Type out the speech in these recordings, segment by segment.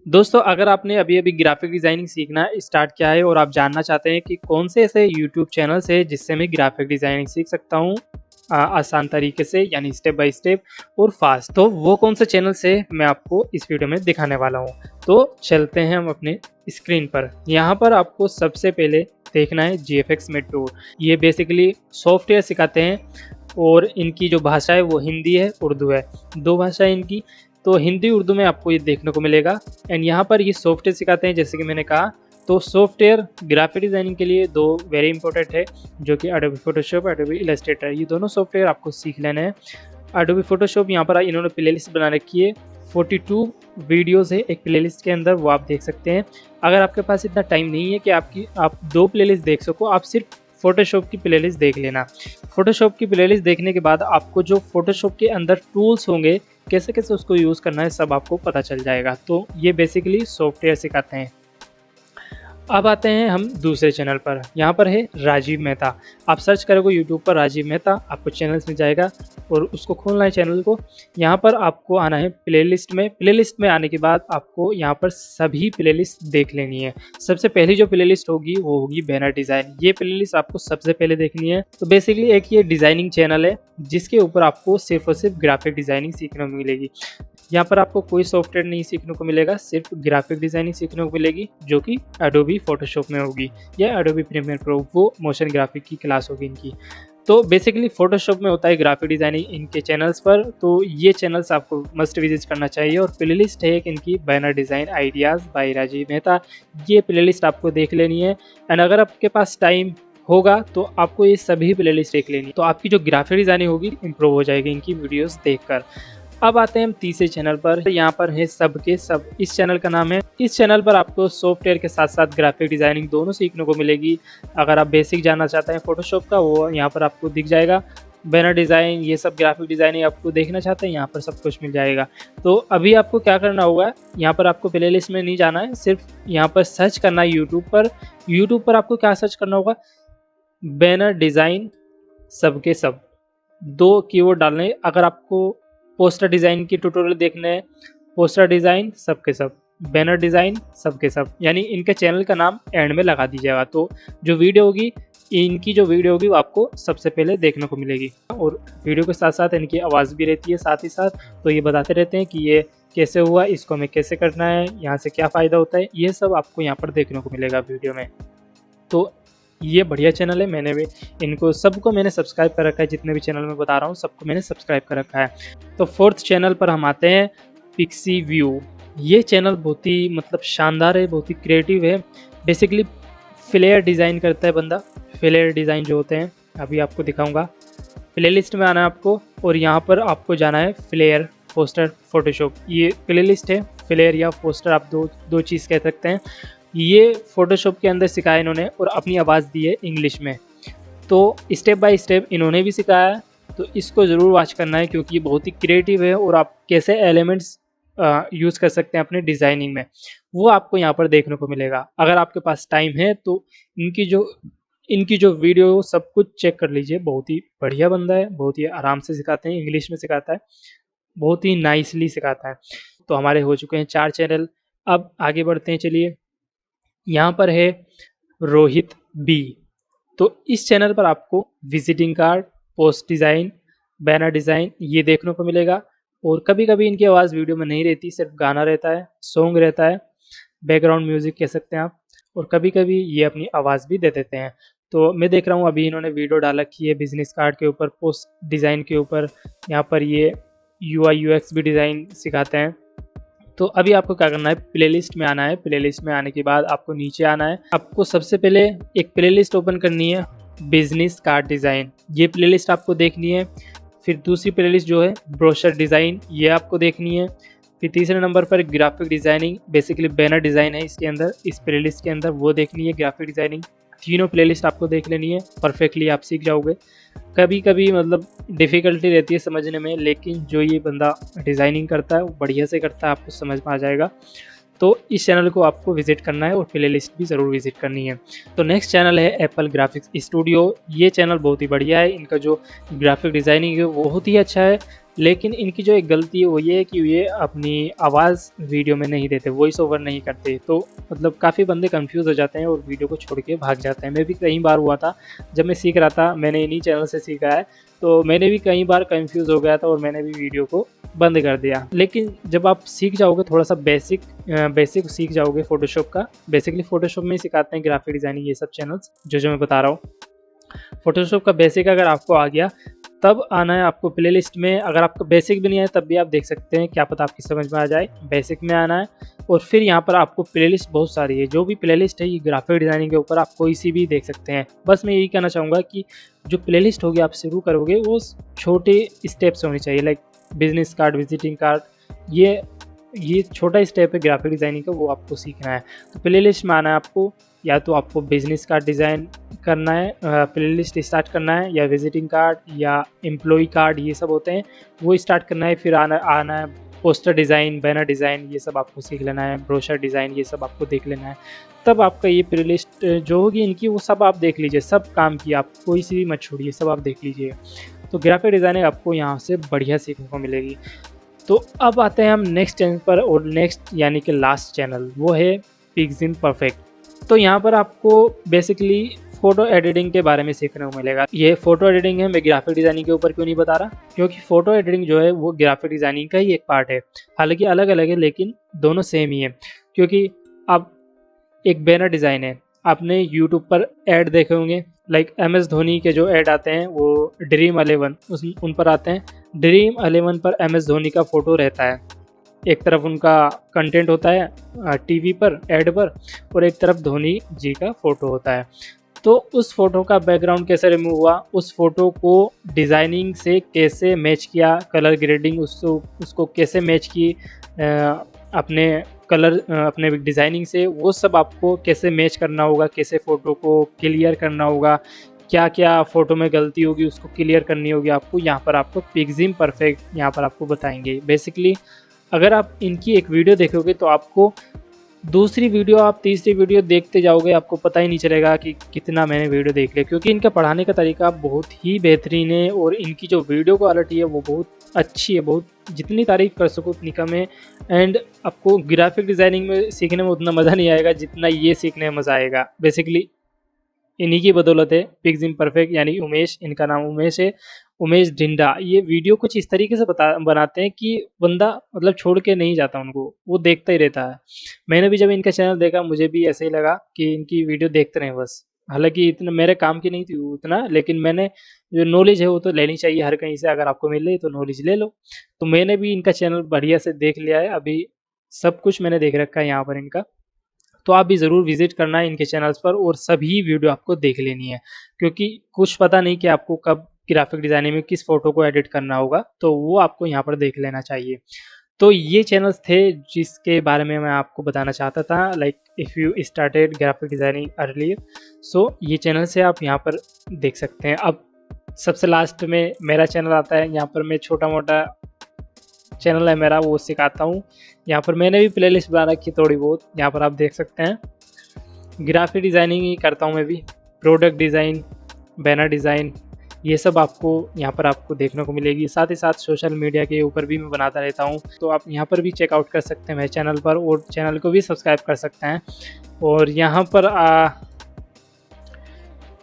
दोस्तों, अगर आपने अभी-अभी ग्राफ़िक डिज़ाइनिंग सीखना स्टार्ट किया है और आप जानना चाहते हैं कि कौन से ऐसे यूट्यूब चैनल्स हैं जिससे मैं ग्राफ़िक डिज़ाइनिंग सीख सकता हूँ आसान तरीके से यानी स्टेप बाय स्टेप और फ़ास्ट, तो वो कौन से चैनल्स हैं मैं आपको इस वीडियो में दिखाने वाला हूँ। तो चलते हैं हम अपने स्क्रीन पर। यहाँ पर आपको सबसे पहले देखना है जीएफएक्स मेट टूल। ये बेसिकली सॉफ्टवेयर सिखाते हैं और इनकी जो भाषा है वो हिंदी है, उर्दू है। 2 भाषा है इनकी। तो हिंदी उर्दू में आपको ये देखने को मिलेगा एंड यहाँ पर ये सॉफ्टवेयर सिखाते हैं जैसे कि मैंने कहा। तो सॉफ्टवेयर ग्राफिक डिज़ाइनिंग के लिए 2 वेरी इंपॉर्टेंट है जो कि एडोबी फोटोशॉप, एडोबी इलस्ट्रेटर, ये दोनों सॉफ्टवेयर आपको सीख लेने हैं। एडोबी फोटोशॉप यहाँ पर इन्होंने प्लेलिस्ट बना रखी है, 42 वीडियोज़ है एक प्लेलिस्ट के अंदर, वो आप देख सकते हैं। अगर आपके पास इतना टाइम नहीं है कि आप 2 प्लेलिस्ट देख सको, आप सिर्फ फोटोशॉप की प्लेलिस्ट देख लेना। फोटोशॉप की प्लेलिस्ट देखने के बाद आपको जो फोटोशॉप के अंदर टूल्स होंगे कैसे कैसे उसको यूज़ करना है सब आपको पता चल जाएगा। तो ये बेसिकली सॉफ्टवेयर सिखाते हैं। अब आते हैं हम दूसरे चैनल पर। यहाँ पर है राजीव मेहता। आप सर्च करोगे यूट्यूब पर राजीव मेहता, आपको चैनल्स मिल जाएगा और उसको खोलना है चैनल को। यहाँ पर आपको आना है प्लेलिस्ट में। प्लेलिस्ट में आने के बाद आपको यहाँ पर सभी प्लेलिस्ट देख लेनी है। सबसे पहली जो प्लेलिस्ट होगी वो होगी बैनर डिज़ाइन। ये प्लेलिस्ट आपको सबसे पहले देखनी है। तो बेसिकली एक ये डिज़ाइनिंग चैनल है जिसके ऊपर आपको सिर्फ और सिर्फ ग्राफिक डिज़ाइनिंग सीखने को मिलेगी। यहाँ पर आपको कोई सॉफ्टवेयर नहीं सीखने को मिलेगा, सिर्फ ग्राफिक डिज़ाइनिंग सीखने को मिलेगी जो कि एडोबी फोटोशॉप में होगी या एडोबी प्रीमियर प्रो, वो मोशन ग्राफिक की क्लास होगी इनकी। तो बेसिकली फोटोशॉप में होता है ग्राफिक डिज़ाइनिंग इनके चैनल्स पर। तो ये चैनल्स आपको मस्ट विजिट करना चाहिए। और प्लेलिस्ट है एक इनकी banner design ideas by Rajiv Mehta, ये प्लेलिस्ट आपको देख लेनी है। एंड अगर आपके पास टाइम होगा तो आपको ये सभी प्लेलिस्ट देख लेनी, तो आपकी जो ग्राफिक डिज़ाइनिंग होगी इम्प्रूव हो जाएगी इनकी वीडियोज़ देखकर। अब आते हैं हम तीसरे चैनल पर। यहाँ पर है सबके सब, इस चैनल का नाम है। इस चैनल पर आपको सॉफ्टवेयर के साथ साथ ग्राफिक डिज़ाइनिंग दोनों सीखने को मिलेगी। अगर आप बेसिक जानना चाहते हैं फोटोशॉप का, वो यहाँ पर आपको दिख जाएगा। बैनर डिज़ाइन, ये सब ग्राफिक डिज़ाइनिंग आपको देखना चाहते हैं, यहाँ पर सब कुछ मिल जाएगा। तो अभी आपको क्या करना होगा, यहाँ पर आपको प्लेलिस्ट में नहीं जाना है, सिर्फ यहाँ पर सर्च करना है यूट्यूब पर। यूट्यूब पर आपको क्या सर्च करना होगा, बैनर डिज़ाइन सबके सब, 2 कीवर्ड डालने। अगर आपको पोस्टर डिज़ाइन की ट्यूटोरियल देखने हैं, पोस्टर डिज़ाइन सबके सब, बैनर डिज़ाइन सबके सब, यानी इनके चैनल का नाम एंड में लगा दीजिएगा। तो जो वीडियो होगी, इनकी जो वीडियो होगी वो आपको सबसे पहले देखने को मिलेगी। और वीडियो के साथ साथ इनकी आवाज़ भी रहती है साथ ही साथ। तो ये बताते रहते हैं कि ये कैसे हुआ, इसको हमें कैसे करना है, यहाँ से क्या फ़ायदा होता है, ये सब आपको यहाँ पर देखने को मिलेगा वीडियो में। तो ये बढ़िया चैनल है, मैंने भी इनको सबको मैंने सब्सक्राइब कर रखा है। जितने भी चैनल मैं बता रहा हूँ सबको मैंने सब्सक्राइब कर रखा है। तो फोर्थ चैनल पर हम आते हैं, पिक्सी व्यू। ये चैनल बहुत ही मतलब शानदार है, बहुत ही क्रिएटिव है। बेसिकली फ्लेयर डिज़ाइन करता है बंदा। फ्लेयर डिज़ाइन जो होते हैं अभी आपको दिखाऊंगा। प्लेलिस्ट में आना है आपको और यहाँ पर आपको जाना है फ्लेयर पोस्टर फोटोशॉप। ये प्लेलिस्ट है, फ्लेयर या पोस्टर आप दो चीज़ कह सकते हैं। ये फोटोशॉप के अंदर सिखाया इन्होंने और अपनी आवाज़ दी है इंग्लिश में। तो स्टेप बाय स्टेप इन्होंने भी सिखाया है, तो इसको ज़रूर वॉच करना है क्योंकि ये बहुत ही क्रिएटिव है और आप कैसे एलिमेंट्स यूज़ कर सकते हैं अपने डिज़ाइनिंग में, वो आपको यहाँ पर देखने को मिलेगा। अगर आपके पास टाइम है तो इनकी जो वीडियो सब कुछ चेक कर लीजिए। बहुत ही बढ़िया बंदा है, बहुत ही आराम से सिखाते हैं, इंग्लिश में सिखाता है, बहुत ही नाइसली सिखाता है। तो हमारे हो चुके हैं 4 चैनल। अब आगे बढ़ते हैं, चलिए। यहाँ पर है रोहित बी। तो इस चैनल पर आपको visiting card, post design, banner design ये देखने को मिलेगा। और कभी कभी इनकी आवाज़ वीडियो में नहीं रहती, सिर्फ गाना रहता है, सॉन्ग रहता है, बैकग्राउंड म्यूज़िक कह सकते हैं आप। और कभी कभी ये अपनी आवाज़ भी दे देते हैं। तो मैं देख रहा हूँ अभी इन्होंने वीडियो डाल रखी है बिजनेस कार्ड के ऊपर, पोस्ट डिज़ाइन के ऊपर। यहाँ पर ये UI UX भी डिज़ाइन सिखाते हैं। तो अभी आपको क्या करना है, प्लेलिस्ट में आना है। प्लेलिस्ट में आने के बाद आपको नीचे आना है। आपको सबसे पहले एक प्लेलिस्ट ओपन करनी है, बिजनेस कार्ड डिज़ाइन, ये प्लेलिस्ट आपको देखनी है। फिर दूसरी प्लेलिस्ट जो है ब्रोशर डिज़ाइन, ये आपको देखनी है। फिर तीसरे नंबर पर graphic designing, basically banner design है इसके अंदर, इस प्लेलिस्ट के अंदर, वो देखनी है ग्राफिक डिज़ाइनिंग। तीनों प्लेलिस्ट आपको देख लेनी है, परफेक्टली आप सीख जाओगे। कभी कभी मतलब डिफ़िकल्टी रहती है समझने में, लेकिन जो ये बंदा डिज़ाइनिंग करता है वो बढ़िया से करता है, आपको समझ में आ जाएगा। तो इस चैनल को आपको विजिट करना है और प्लेलिस्ट भी ज़रूर विजिट करनी है। तो नेक्स्ट चैनल है एप्पल ग्राफिक्स स्टूडियो। ये चैनल बहुत ही बढ़िया है, इनका जो ग्राफिक डिज़ाइनिंग है वो बहुत ही अच्छा है। लेकिन इनकी जो एक गलती है वो ये है कि ये अपनी आवाज़ वीडियो में नहीं देते, वॉइस ओवर नहीं करते। तो मतलब काफ़ी बंदे कंफ्यूज हो जाते हैं और वीडियो को छोड़ के भाग जाते हैं। मैं भी कई बार हुआ था, जब मैं सीख रहा था, मैंने इन्हीं चैनल से सीखा है, तो मैंने भी कई बार कंफ्यूज हो गया था और मैंने भी वीडियो को बंद कर दिया। लेकिन जब आप सीख जाओगे थोड़ा सा बेसिक सीख जाओगे फ़ोटोशॉप का, बेसिकली फ़ोटोशॉप में ही सिखाते हैं ग्राफिक डिज़ाइनिंग ये सब चैनल्स जो मैं बता रहा हूँ। फ़ोटोशॉप का बेसिक अगर आपको आ गया, तब आना है आपको प्लेलिस्ट में। अगर आपको बेसिक भी नहीं है तब भी आप देख सकते हैं, क्या पता आपकी समझ में आ जाए। बेसिक में आना है और फिर यहाँ पर आपको प्लेलिस्ट बहुत सारी है, जो भी प्लेलिस्ट है ये ग्राफिक डिज़ाइनिंग के ऊपर आप कोई सी भी देख सकते हैं। बस मैं यही कहना चाहूँगा कि जो प्लेलिस्ट होगी आप शुरू करोगे वो छोटे स्टेप से होनी चाहिए, like business card, visiting card, ये छोटा स्टेप है ग्राफिक डिज़ाइनिंग का, वो आपको सीखना है। तो प्लेलिस्ट में आना है आपको, या तो आपको बिजनेस कार्ड डिज़ाइन करना है, प्लेलिस्ट स्टार्ट करना है, या विजिटिंग कार्ड या एम्प्लॉय कार्ड, ये सब होते हैं वो स्टार्ट करना है। फिर आना है पोस्टर डिज़ाइन, बैनर डिज़ाइन, ये सब आपको सीख लेना है, ब्रोशर डिज़ाइन, ये सब आपको देख लेना है। तब आपका ये प्लेलिस्ट जो होगी इनकी, वो सब आप देख लीजिए, सब काम की, आप कोई सी भी मत छोड़िए, सब आप देख लीजिए। तो ग्राफिक डिज़ाइनिंग आपको यहाँ से बढ़िया सीखने को मिलेगी। तो अब आते हैं हम नेक्स्ट चैनल पर, और नेक्स्ट यानी कि लास्ट चैनल वो है पिक्सिम परफेक्ट। तो यहाँ पर आपको बेसिकली फ़ोटो एडिटिंग के बारे में सीखने को मिलेगा। ये फ़ोटो एडिटिंग है, मैं ग्राफिक डिज़ाइनिंग के ऊपर क्यों नहीं बता रहा, क्योंकि फ़ोटो एडिटिंग जो है वो ग्राफिक डिज़ाइनिंग का ही एक पार्ट है। हालांकि अलग अलग है लेकिन दोनों सेम ही है। क्योंकि अब एक बैनर डिज़ाइन है, आपने यूट्यूब पर ऐड देखे होंगे, लाइक MS धोनी के जो ऐड आते हैं वो ड्रीम 11 उन पर आते हैं। ड्रीम 11 पर MS धोनी का फ़ोटो रहता है, एक तरफ उनका कंटेंट होता है टीवी पर ऐड पर, और एक तरफ धोनी जी का फ़ोटो होता है। तो उस फ़ोटो का बैकग्राउंड कैसे रिमूव हुआ, उस फ़ोटो को डिज़ाइनिंग से कैसे मैच किया, कलर ग्रेडिंग उसको कैसे मैच की अपने अपने डिज़ाइनिंग से, वो सब आपको कैसे मैच करना होगा, कैसे फ़ोटो को क्लियर करना होगा, क्या क्या फ़ोटो में गलती होगी उसको क्लियर करनी होगी आपको। यहाँ पर आपको पिक्सिम परफेक्ट यहाँ पर आपको बताएंगे। बेसिकली अगर आप इनकी एक वीडियो देखोगे तो आपको दूसरी वीडियो, आप तीसरी वीडियो देखते जाओगे, आपको पता ही नहीं चलेगा कि कितना मैंने वीडियो देख लिया, क्योंकि इनका पढ़ाने का तरीका बहुत ही बेहतरीन है और इनकी जो वीडियो क्वालिटी है वो बहुत अच्छी है। बहुत, जितनी तारीफ़ कर सको उतनी कम है। एंड आपको ग्राफिक डिज़ाइनिंग में सीखने में उतना मज़ा नहीं आएगा जितना ये सीखने में मज़ा आएगा। बेसिकली इन्हीं की बदौलत है पिक्सिम परफेक्ट, यानी उमेश, इनका नाम उमेश है, उमेश ढिंडा। ये वीडियो कुछ इस तरीके से बनाते हैं कि बंदा मतलब छोड़ के नहीं जाता उनको, वो देखता ही रहता है। मैंने भी जब इनका चैनल देखा मुझे भी ऐसे ही लगा कि इनकी वीडियो देखते रहें बस। हालांकि इतना मेरे काम की नहीं थी उतना, लेकिन मैंने जो नॉलेज है वो तो लेनी चाहिए हर कहीं से, अगर आपको मिल रही है तो नॉलेज ले लो। तो मैंने भी इनका चैनल बढ़िया से देख लिया है, अभी सब कुछ मैंने देख रखा है यहाँ पर इनका। तो आप भी ज़रूर विज़िट करना है इनके चैनल्स पर और सभी वीडियो आपको देख लेनी है, क्योंकि कुछ पता नहीं कि आपको कब ग्राफिक डिज़ाइनिंग में किस फ़ोटो को एडिट करना होगा, तो वो आपको यहाँ पर देख लेना चाहिए। तो ये चैनल्स थे जिसके बारे में मैं आपको बताना चाहता था, like if you started graphic designing earlier, so ये चैनल से आप यहाँ पर देख सकते हैं। अब सबसे लास्ट में मेरा चैनल आता है, यहाँ पर मैं छोटा मोटा चैनल है मेरा, वो सिखाता हूँ। यहाँ पर मैंने भी प्लेलिस्ट बना रखी थोड़ी बहुत, यहाँ पर आप देख सकते हैं। ग्राफिक डिज़ाइनिंग ही करता हूँ मैं भी, प्रोडक्ट डिज़ाइन, बैनर डिज़ाइन, ये सब आपको यहाँ पर आपको देखने को मिलेगी। साथ ही साथ सोशल मीडिया के ऊपर भी मैं बनाता रहता हूँ, तो आप यहाँ पर भी चेकआउट कर सकते हैं मेरे चैनल पर, और चैनल को भी सब्सक्राइब कर सकते हैं। और यहाँ पर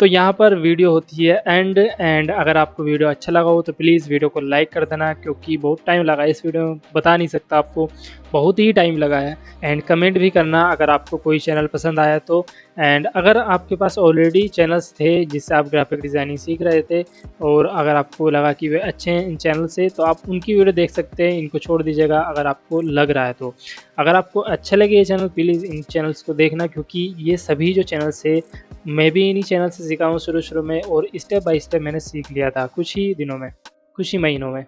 तो यहाँ पर वीडियो होती है एंड अगर आपको वीडियो अच्छा लगा हो तो प्लीज़ वीडियो को लाइक कर देना, क्योंकि बहुत टाइम लगा इस वीडियो में, बता नहीं सकता आपको, बहुत ही टाइम लगा है। एंड कमेंट भी करना अगर आपको कोई चैनल पसंद आया तो। एंड अगर आपके पास ऑलरेडी चैनल्स थे जिससे आप ग्राफिक डिज़ाइनिंग सीख रहे थे और अगर आपको लगा कि वे अच्छे हैं इन चैनल से, तो आप उनकी वीडियो देख सकते हैं, इनको छोड़ दीजिएगा अगर आपको लग रहा है तो। अगर आपको अच्छा लगे ये चैनल, प्लीज़ इन चैनल्स को देखना, क्योंकि ये सभी जो चैनल्स है मैं भी इन्हीं चैनल से सीखा हूँ शुरू में, और स्टेप बाय स्टेप मैंने सीख लिया था कुछ ही दिनों में, कुछ ही महीनों में।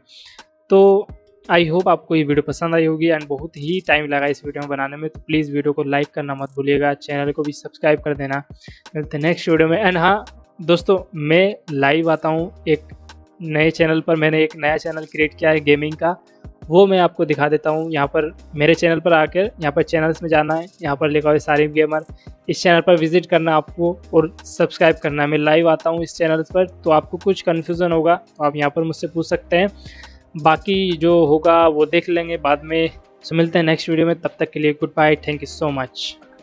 तो आई होप आपको ये वीडियो पसंद आई होगी, एंड बहुत ही टाइम लगा इस वीडियो में बनाने में, तो प्लीज़ वीडियो को लाइक करना मत भूलिएगा, चैनल को भी सब्सक्राइब कर देना। मिलते हैं नेक्स्ट वीडियो में। एंड हाँ दोस्तों, मैं लाइव आता हूँ एक नए चैनल पर, मैंने एक नया चैनल क्रिएट किया है गेमिंग का, वो मैं आपको दिखा देता हूँ। यहाँ पर मेरे चैनल पर आकर यहाँ पर चैनल्स में जाना है, यहाँ पर लिखा हुआ है सारिम गेमर, इस चैनल पर विजिट करना आपको और सब्सक्राइब करना है। मैं लाइव आता हूँ इस चैनल पर, तो आपको कुछ कन्फ्यूज़न होगा तो आप यहाँ पर मुझसे पूछ सकते हैं। बाकी जो होगा वो देख लेंगे बाद में। सो मिलते हैं नेक्स्ट वीडियो में, तब तक के लिए goodbye, thank you so much.